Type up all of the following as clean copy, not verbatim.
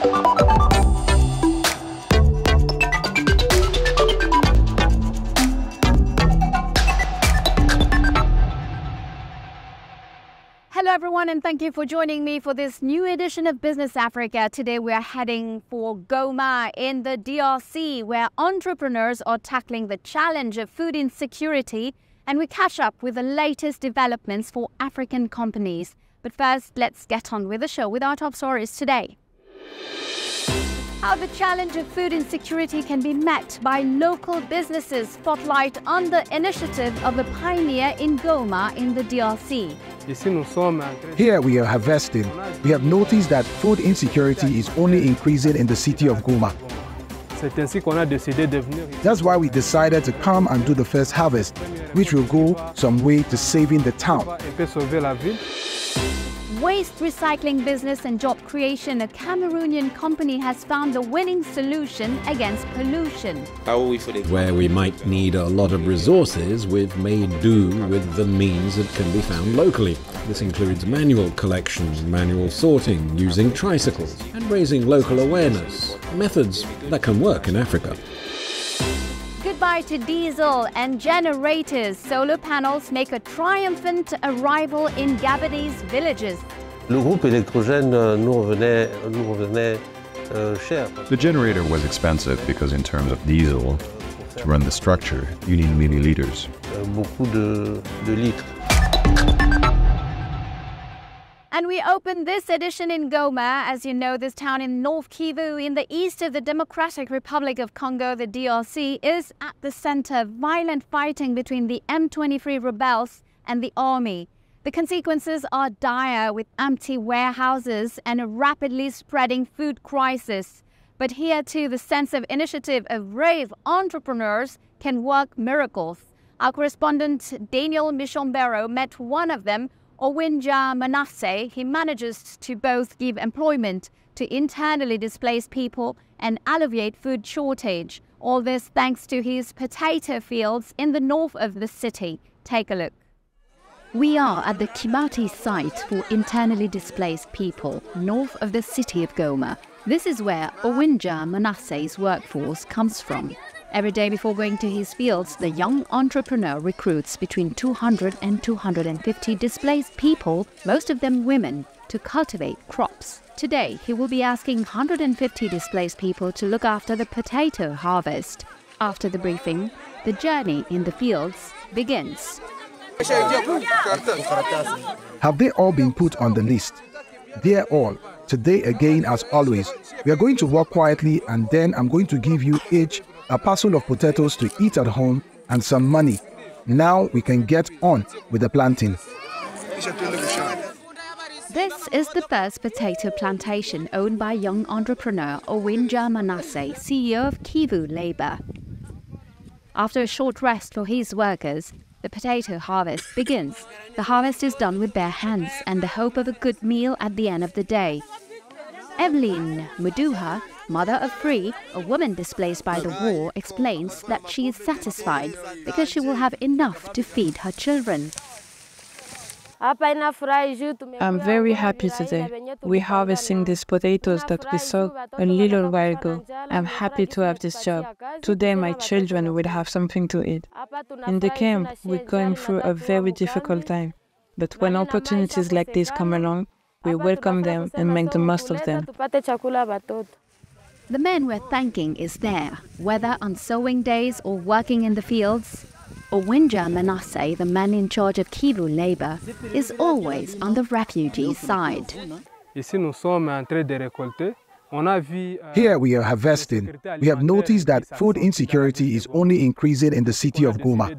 Hello everyone, and thank you for joining me for this new edition of Business Africa. Today we are heading for Goma in the DRC, where entrepreneurs are tackling the challenge of food insecurity, and we catch up with the latest developments for African companies. But first, let's get on with the show with our top stories today. How the challenge of food insecurity can be met by local businesses, spotlight on the initiative of a pioneer in Goma in the DRC. Here we are harvesting. We have noticed that food insecurity is only increasing in the city of Goma. That's why we decided to come and do the first harvest, which will go some way to saving the town. Waste recycling business and job creation, a Cameroonian company has found the winning solution against pollution. Where we might need a lot of resources, we've made do with the means that can be found locally. This includes manual collections, manual sorting, using tricycles, and raising local awareness, methods that can work in Africa. Goodbye to diesel and generators. Solar panels make a triumphant arrival in Gabonese villages. The generator was expensive because in terms of diesel, to run the structure, you need milliliters. And we open this edition in Goma. As you know, this town in North Kivu in the east of the Democratic Republic of Congo, the DRC, is at the center of violent fighting between the M23 rebels and the army. The consequences are dire, with empty warehouses and a rapidly spreading food crisis. But here too, the sense of initiative of brave entrepreneurs can work miracles. Our correspondent Daniel Michombero met one of them, Owinja Manasseh. He manages to both give employment to internally displaced people and alleviate food shortage. All this thanks to his potato fields in the north of the city. Take a look. We are at the Kimati site for internally displaced people, north of the city of Goma. This is where Owinja Manasseh's workforce comes from. Every day before going to his fields, the young entrepreneur recruits between 200 and 250 displaced people, most of them women, to cultivate crops. Today, he will be asking 150 displaced people to look after the potato harvest. After the briefing, the journey in the fields begins. Have they all been put on the list? Dear all, today again as always, we are going to walk quietly, and then I'm going to give you each a parcel of potatoes to eat at home and some money. Now we can get on with the planting. This is the first potato plantation owned by young entrepreneur Owinja Manasseh, CEO of Kivu Labour. After a short rest for his workers, the potato harvest begins. The harvest is done with bare hands and the hope of a good meal at the end of the day. Evelyn Muduha, mother of three, a woman displaced by the war, explains that she is satisfied because she will have enough to feed her children. I'm very happy today. We're harvesting these potatoes that we saw a little while ago. I'm happy to have this job. Today my children will have something to eat. In the camp, we're going through a very difficult time. But when opportunities like this come along, we welcome them and make the most of them. The man we're thanking is there, whether on sowing days or working in the fields. Owinja Manasseh, the man in charge of Kivu Labour, is always on the refugees' side. Here we are harvesting. We have noticed that food insecurity is only increasing in the city of Goma.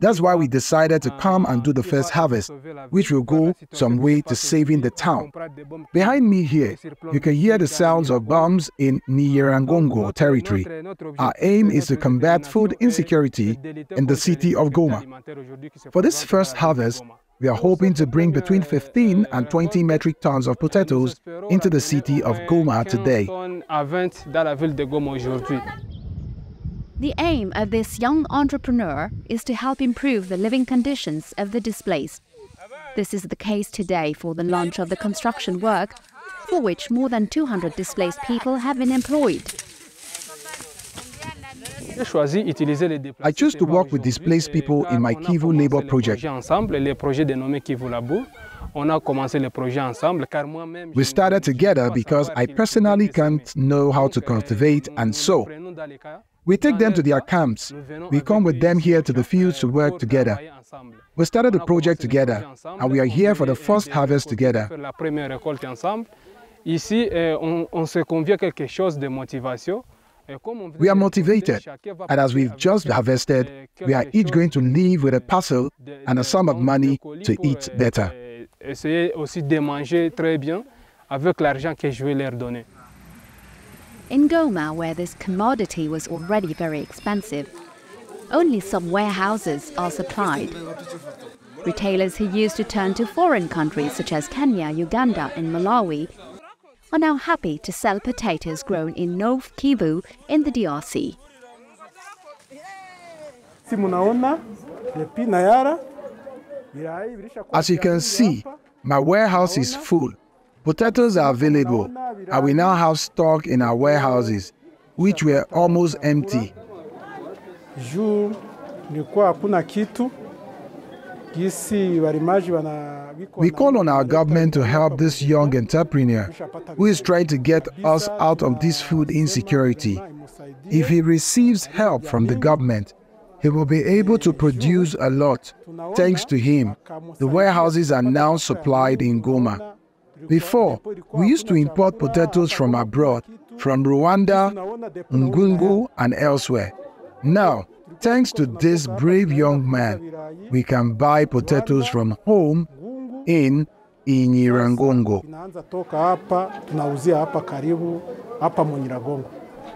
That's why we decided to come and do the first harvest, which will go some way to saving the town. Behind me here, you can hear the sounds of bombs in Nyiragongo territory. Our aim is to combat food insecurity in the city of Goma. For this first harvest, we are hoping to bring between 15 and 20 metric tons of potatoes into the city of Goma today. The aim of this young entrepreneur is to help improve the living conditions of the displaced. This is the case today for the launch of the construction work, for which more than 200 displaced people have been employed. I choose to work with displaced people in my Kivu labor project. We started together because I personally can't know how to cultivate and sow. We take them to their camps. We come with them here to the fields to work together. We started the project together, and we are here for the first harvest together. We are motivated, and as we've just harvested, we are each going to leave with a parcel and a sum of money to eat better. In Goma, where this commodity was already very expensive, only some warehouses are supplied. Retailers who used to turn to foreign countries such as Kenya, Uganda and Malawi are now happy to sell potatoes grown in North Kivu in the DRC. As you can see, my warehouse is full. Potatoes are available, and we now have stock in our warehouses, which were almost empty. We call on our government to help this young entrepreneur who is trying to get us out of this food insecurity. If he receives help from the government, he will be able to produce a lot. Thanks to him, the warehouses are now supplied in Goma. Before, we used to import potatoes from abroad, from Rwanda, Ngungu, and elsewhere. Now, thanks to this brave young man, we can buy potatoes from home in Nyiragongo.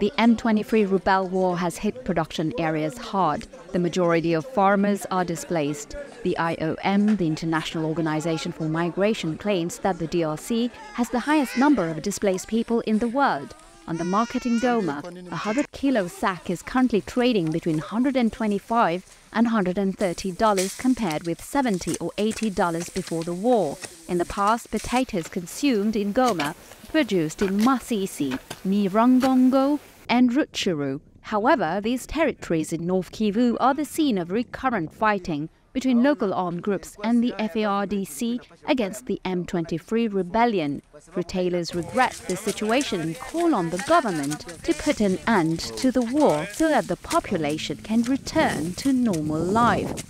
The M23 rebel war has hit production areas hard. The majority of farmers are displaced. The IOM, the International Organization for Migration, claims that the DRC has the highest number of displaced people in the world. On the market in Goma, a 100-kilo sack is currently trading between $125 and $130 compared with $70 or $80 before the war. In the past, potatoes consumed in Goma produced in Masisi, Nyiragongo and Rutshuru. However, these territories in North Kivu are the scene of recurrent fighting between local armed groups and the FARDC against the M23 rebellion. Retailers regret the situation and call on the government to put an end to the war so that the population can return to normal life.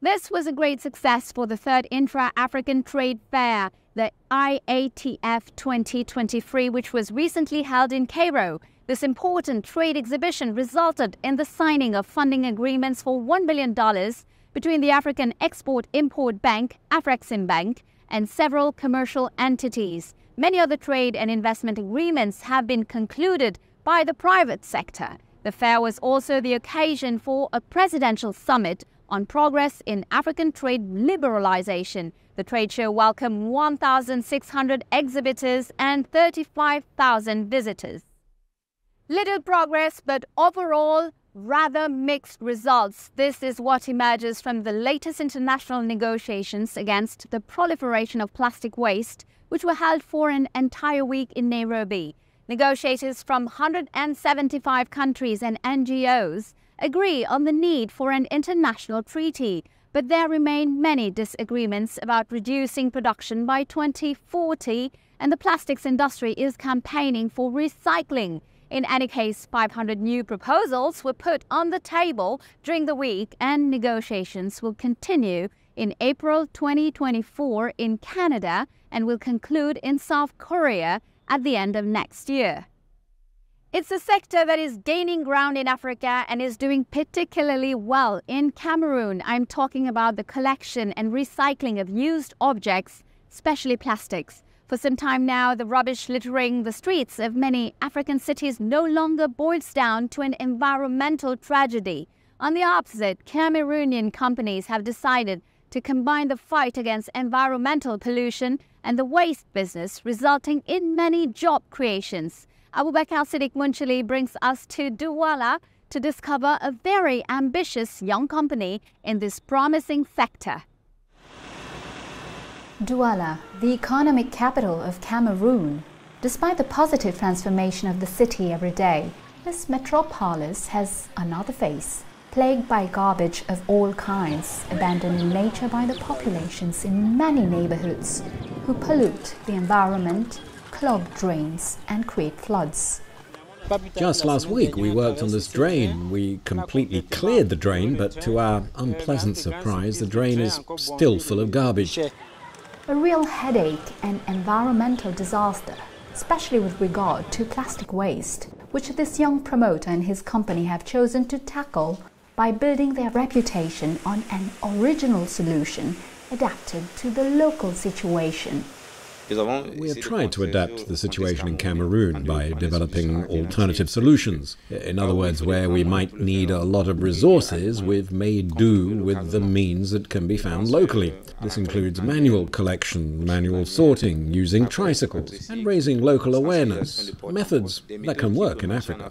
This was a great success for the third Intra-African Trade Fair, the IATF 2023, which was recently held in Cairo. This important trade exhibition resulted in the signing of funding agreements for $1 billion between the African Export-Import Bank, Afreximbank, and several commercial entities. Many other trade and investment agreements have been concluded by the private sector. The fair was also the occasion for a presidential summit on progress in African trade liberalization. The trade show welcomed 1,600 exhibitors and 35,000 visitors. Little progress, but overall rather mixed results. This is what emerges from the latest international negotiations against the proliferation of plastic waste, which were held for an entire week in Nairobi. Negotiators from 175 countries and NGOs agree on the need for an international treaty, but there remain many disagreements about reducing production by 2040, and the plastics industry is campaigning for recycling. In any case, 500 new proposals were put on the table during the week, and negotiations will continue in April 2024 in Canada and will conclude in South Korea at the end of next year. It's a sector that is gaining ground in Africa and is doing particularly well in Cameroon. I'm talking about the collection and recycling of used objects, especially plastics. For some time now, the rubbish littering the streets of many African cities no longer boils down to an environmental tragedy. On the opposite, Cameroonian companies have decided to combine the fight against environmental pollution and the waste business, resulting in many job creations. Abubakar Siddiq Munchili brings us to Douala to discover a very ambitious young company in this promising sector. Douala, the economic capital of Cameroon. Despite the positive transformation of the city every day, this metropolis has another face, plagued by garbage of all kinds, abandoned in nature by the populations in many neighborhoods, who pollute the environment, clog drains and create floods. Just last week we worked on this drain. We completely cleared the drain, but to our unpleasant surprise, the drain is still full of garbage. A real headache and environmental disaster, especially with regard to plastic waste, which this young promoter and his company have chosen to tackle by building their reputation on an original solution adapted to the local situation. We have tried to adapt the situation in Cameroon by developing alternative solutions. In other words, where we might need a lot of resources, we've made do with the means that can be found locally. This includes manual collection, manual sorting, using tricycles, and raising local awareness, methods that can work in Africa.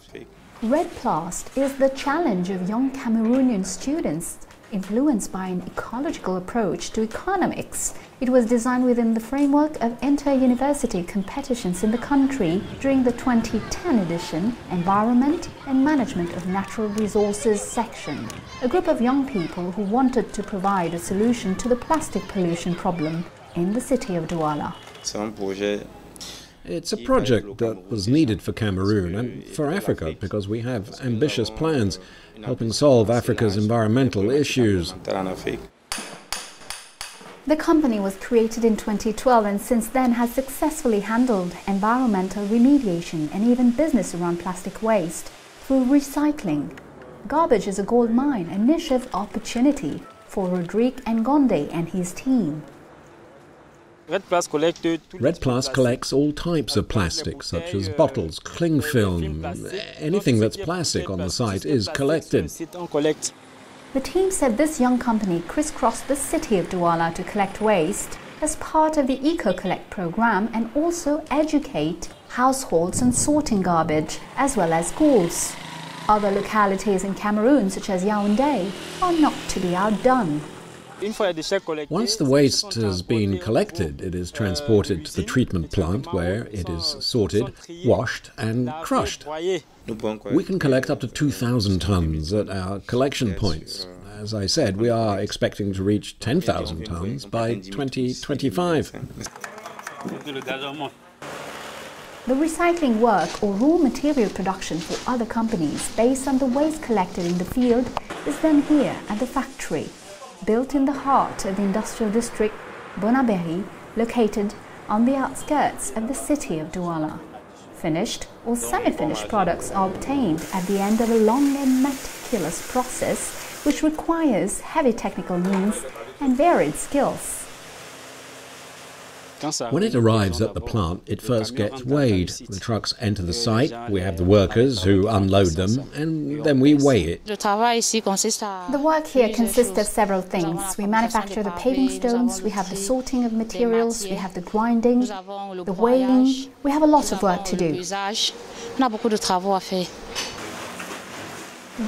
Red Plast is the challenge of young Cameroonian students, influenced by an ecological approach to economics. It was designed within the framework of inter-university competitions in the country during the 2010 edition Environment and Management of Natural Resources section. A group of young people who wanted to provide a solution to the plastic pollution problem in the city of Douala. It's a project that was needed for Cameroon and for Africa because we have ambitious plans helping solve Africa's environmental issues. The company was created in 2012 and since then has successfully handled environmental remediation and even business around plastic waste through recycling. Garbage is a gold mine, a niche of opportunity for Rodrigue Ngonde and his team. Red Plast collects all types of plastic, such as bottles, cling film. Anything that's plastic on the site is collected. The team said this young company crisscrossed the city of Douala to collect waste as part of the Eco-Collect program and also educate households on sorting garbage, as well as schools. Other localities in Cameroon, such as Yaoundé, are not to be outdone. Once the waste has been collected, it is transported to the treatment plant where it is sorted, washed and crushed. We can collect up to 2,000 tons at our collection points. As I said, we are expecting to reach 10,000 tons by 2025. The recycling work or raw material production for other companies based on the waste collected in the field is done here at the factory, built in the heart of the industrial district Bonaberi, located on the outskirts of the city of Douala. Finished or semi-finished products are obtained at the end of a long and meticulous process which requires heavy technical means and varied skills. When it arrives at the plant, it first gets weighed. The trucks enter the site, we have the workers who unload them, and then we weigh it. The work here consists of several things. We manufacture the paving stones, we have the sorting of materials, we have the grinding, the weighing. We have a lot of work to do.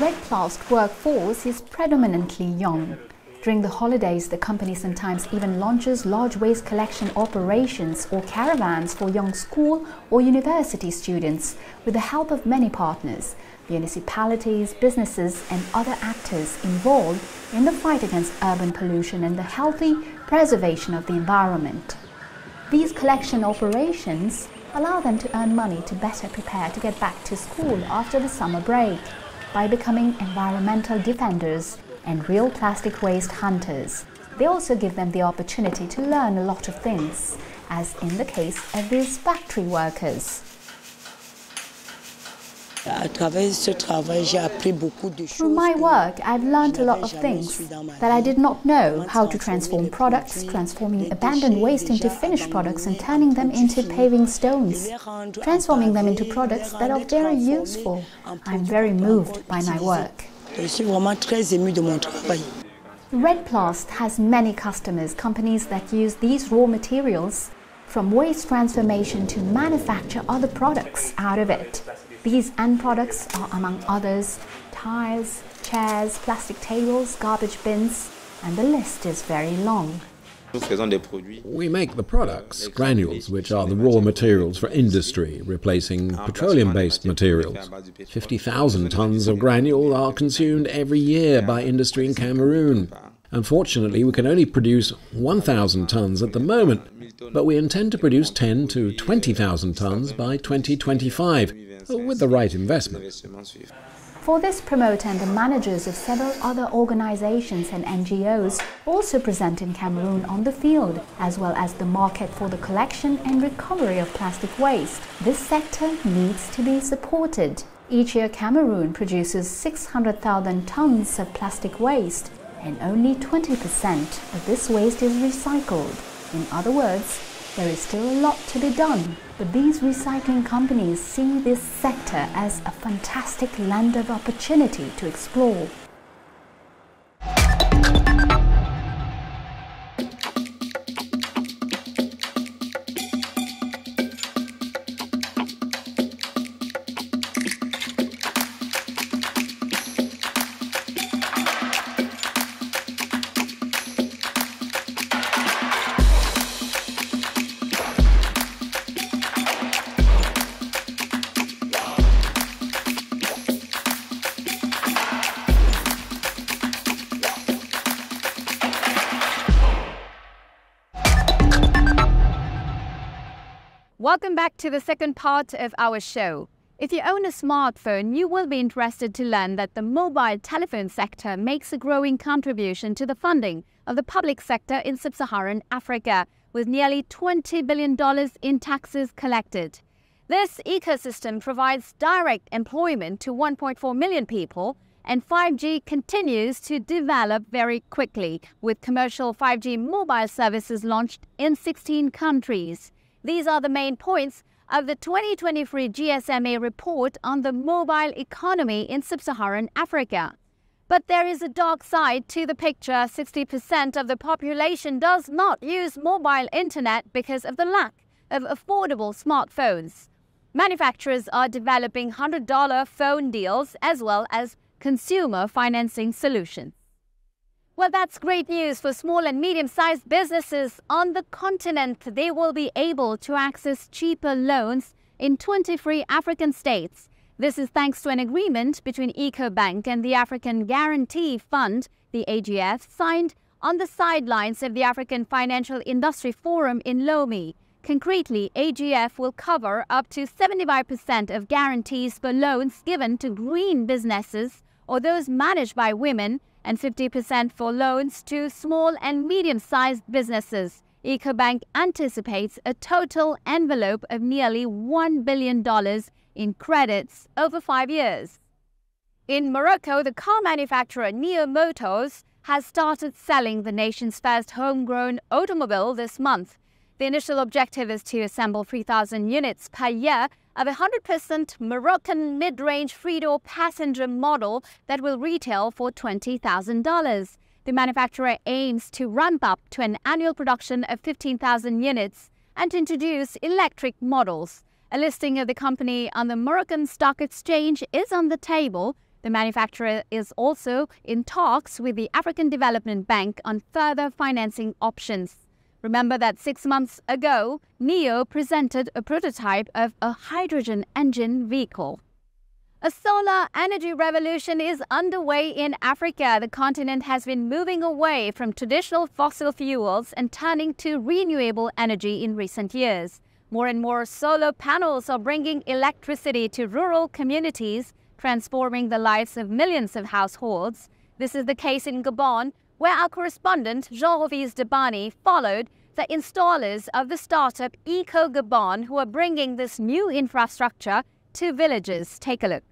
Red Plast workforce is predominantly young. During the holidays, the company sometimes even launches large waste collection operations or caravans for young school or university students with the help of many partners, municipalities, businesses and other actors involved in the fight against urban pollution and the healthy preservation of the environment. These collection operations allow them to earn money to better prepare to get back to school after the summer break by becoming environmental defenders and real plastic waste hunters. They also give them the opportunity to learn a lot of things, as in the case of these factory workers. Through my work, I've learned a lot of things that I did not know: how to transform products, transforming abandoned waste into finished products and turning them into paving stones, transforming them into products that are very useful. I'm very moved by my work. Red Plast has many customers, companies that use these raw materials from waste transformation to manufacture other products out of it. These end products are, among others, tires, chairs, plastic tables, garbage bins, and the list is very long. We make the products, granules, which are the raw materials for industry, replacing petroleum-based materials. 50,000 tons of granule are consumed every year by industry in Cameroon. Unfortunately, we can only produce 1,000 tons at the moment, but we intend to produce 10 to 20,000 tons by 2025, with the right investment. For this promoter and the managers of several other organizations and NGOs also present in Cameroon on the field, as well as the market for the collection and recovery of plastic waste. This sector needs to be supported. Each year, Cameroon produces 600,000 tons of plastic waste, and only 20% of this waste is recycled. In other words, there is still a lot to be done, but these recycling companies see this sector as a fantastic land of opportunity to explore. Welcome back to the second part of our show. If you own a smartphone, you will be interested to learn that the mobile telephone sector makes a growing contribution to the funding of the public sector in sub-Saharan Africa, with nearly $20 billion in taxes collected. This ecosystem provides direct employment to 1.4 million people, and 5G continues to develop very quickly, with commercial 5G mobile services launched in 16 countries. These are the main points of the 2023 GSMA report on the mobile economy in sub-Saharan Africa. But there is a dark side to the picture. 60% of the population does not use mobile internet because of the lack of affordable smartphones. Manufacturers are developing $100 phone deals as well as consumer financing solutions. Well, that's great news for small and medium-sized businesses on the continent. They will be able to access cheaper loans in 23 African states. This is thanks to an agreement between EcoBank and the African Guarantee Fund, the AGF, signed on the sidelines of the African Financial Industry Forum in Lomé. Concretely, AGF will cover up to 75% of guarantees for loans given to green businesses or those managed by women, and 50% for loans to small and medium-sized businesses. EcoBank anticipates a total envelope of nearly $1 billion in credits over 5 years. In Morocco, the car manufacturer NIO Motors has started selling the nation's first homegrown automobile this month. The initial objective is to assemble 3,000 units per year of a 100% Moroccan mid-range three-door passenger model that will retail for $20,000. The manufacturer aims to ramp up to an annual production of 15,000 units and to introduce electric models. A listing of the company on the Moroccan Stock Exchange is on the table. The manufacturer is also in talks with the African Development Bank on further financing options. Remember that 6 months ago, NIO presented a prototype of a hydrogen engine vehicle. A solar energy revolution is underway in Africa. The continent has been moving away from traditional fossil fuels and turning to renewable energy in recent years. More and more solar panels are bringing electricity to rural communities, transforming the lives of millions of households. This is the case in Gabon, where our correspondent Jean-Rovise Debani followed the installers of the startup Eco Gabon, who are bringing this new infrastructure to villages. Take a look.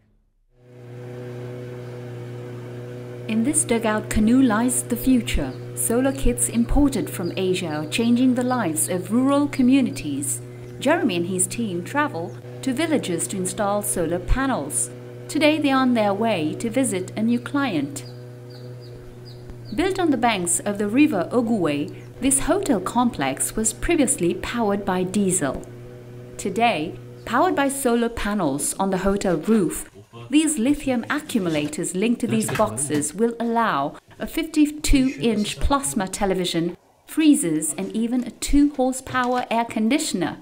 In this dugout canoe lies the future. Solar kits imported from Asia are changing the lives of rural communities. Jeremy and his team travel to villages to install solar panels. Today they are on their way to visit a new client. Built on the banks of the river Ogooué, this hotel complex was previously powered by diesel. Today, powered by solar panels on the hotel roof, These lithium accumulators linked to these boxes will allow a 52-inch plasma television, freezers, and even a 2-horsepower air conditioner.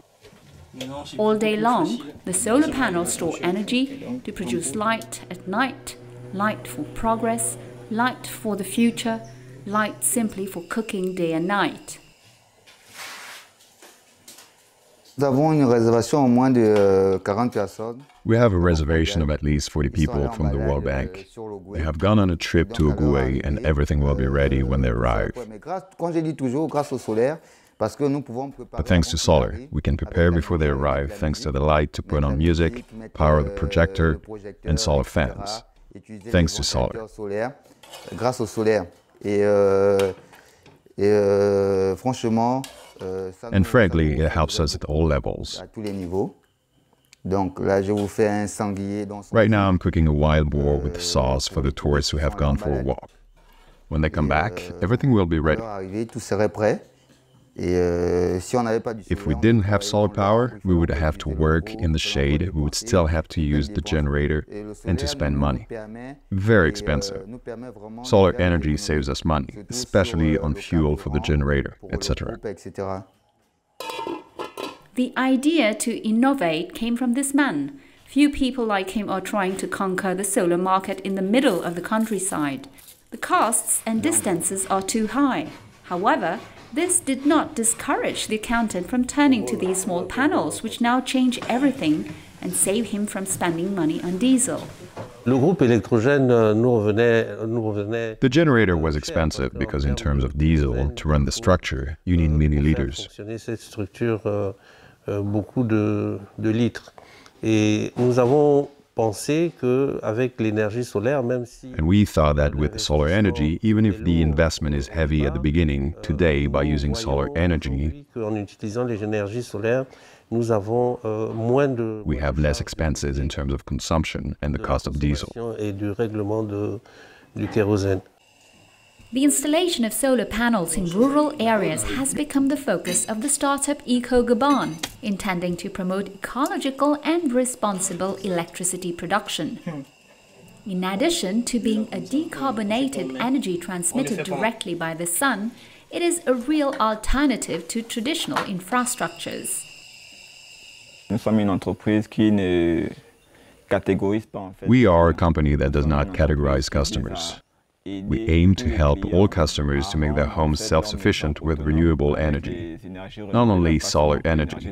All day long, the solar panels store energy to produce light at night, light for progress, light for the future, light simply for cooking day and night. We have a reservation of at least 40 people from the World Bank. They have gone on a trip to Uruguay and everything will be ready when they arrive. But thanks to solar, we can prepare before they arrive thanks to the light to put on music, power the projector, and solar fans. Thanks to solar. And frankly, it helps us at all levels. Right now I'm cooking a wild boar with sauce for the tourists who have gone for a walk. When they come back, everything will be ready. If we didn't have solar power, we would have to work in the shade, we would still have to use the generator and to spend money. Very expensive. Solar energy saves us money, especially on fuel for the generator, etc. The idea to innovate came from this man. Few people like him are trying to conquer the solar market in the middle of the countryside. The costs and distances are too high. However, this did not discourage the accountant from turning to these small panels, which now change everything and save him from spending money on diesel. The generator was expensive because in terms of diesel, to run the structure, you need milliliters. And we thought that with solar energy, even if the investment is heavy at the beginning, today, by using solar energy, we have less expenses in terms of consumption and the cost of diesel. The installation of solar panels in rural areas has become the focus of the startup Gabon, intending to promote ecological and responsible electricity production. In addition to being a decarbonated energy transmitted directly by the sun, it is a real alternative to traditional infrastructures. We are a company that does not categorize customers. We aim to help all customers to make their homes self-sufficient with renewable energy, not only solar energy.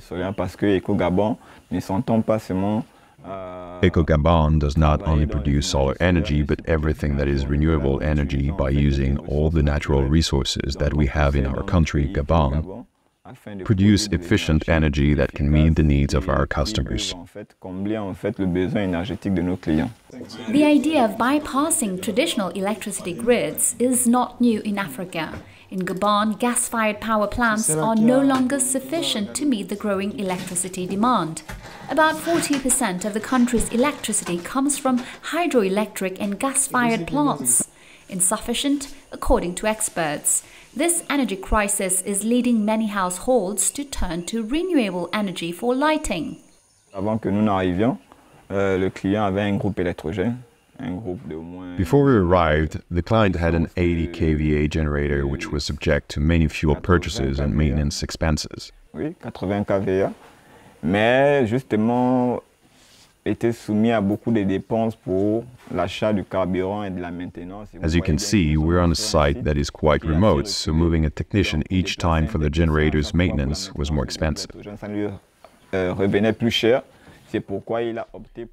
Gabon does not only produce solar energy, but everything that is renewable energy by using all the natural resources that we have in our country, Gabon, produce efficient energy that can meet the needs of our customers. The idea of bypassing traditional electricity grids is not new in Africa. In Gabon, gas-fired power plants are no longer sufficient to meet the growing electricity demand. About 40% of the country's electricity comes from hydroelectric and gas-fired plants. Insufficient, according to experts. This energy crisis is leading many households to turn to renewable energy for lighting. Before we arrived, the client had an 80 kVA generator which was subject to many fuel purchases and maintenance expenses. As you can see, we're on a site that is quite remote, so moving a technician each time for the generator's maintenance was more expensive.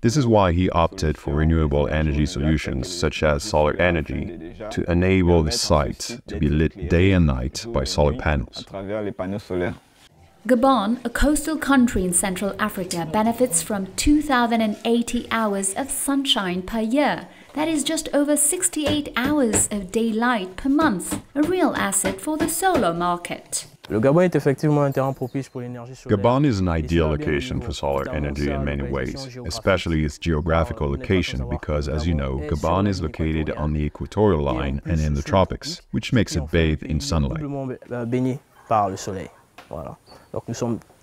This is why he opted for renewable energy solutions, such as solar energy, to enable the site to be lit day and night by solar panels. Gabon, a coastal country in Central Africa, benefits from 2,080 hours of sunshine per year. That is just over 68 hours of daylight per month, a real asset for the solar market. Gabon is an ideal location for solar energy in many ways, especially its geographical location because, as you know, Gabon is located on the equatorial line and in the tropics, which makes it bathe in sunlight.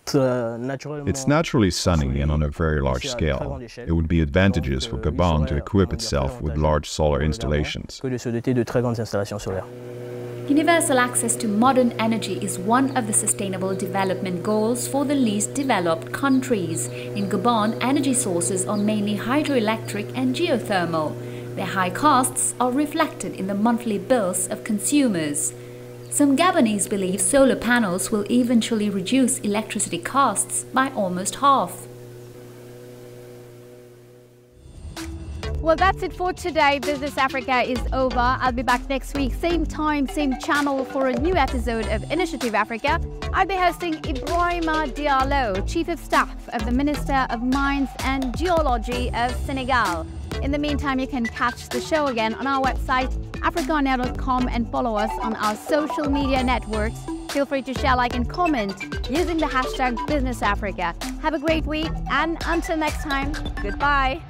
It's naturally sunny and on a very large scale. It would be advantageous for Gabon to equip itself with large solar installations. Universal access to modern energy is one of the sustainable development goals for the least developed countries. In Gabon, energy sources are mainly hydroelectric and geothermal. Their high costs are reflected in the monthly bills of consumers. Some Gabonese believe solar panels will eventually reduce electricity costs by almost half. Well, that's it for today. Business Africa is over. I'll be back next week, same time, same channel, for a new episode of Initiative Africa. I'll be hosting Ibrahima Diallo, Chief of Staff of the Minister of Mines and Geology of Senegal. In the meantime, you can catch the show again on our website, africanow.com, and follow us on our social media networks. Feel free to share, like, and comment using the hashtag Business Africa. Have a great week, and until next time, goodbye.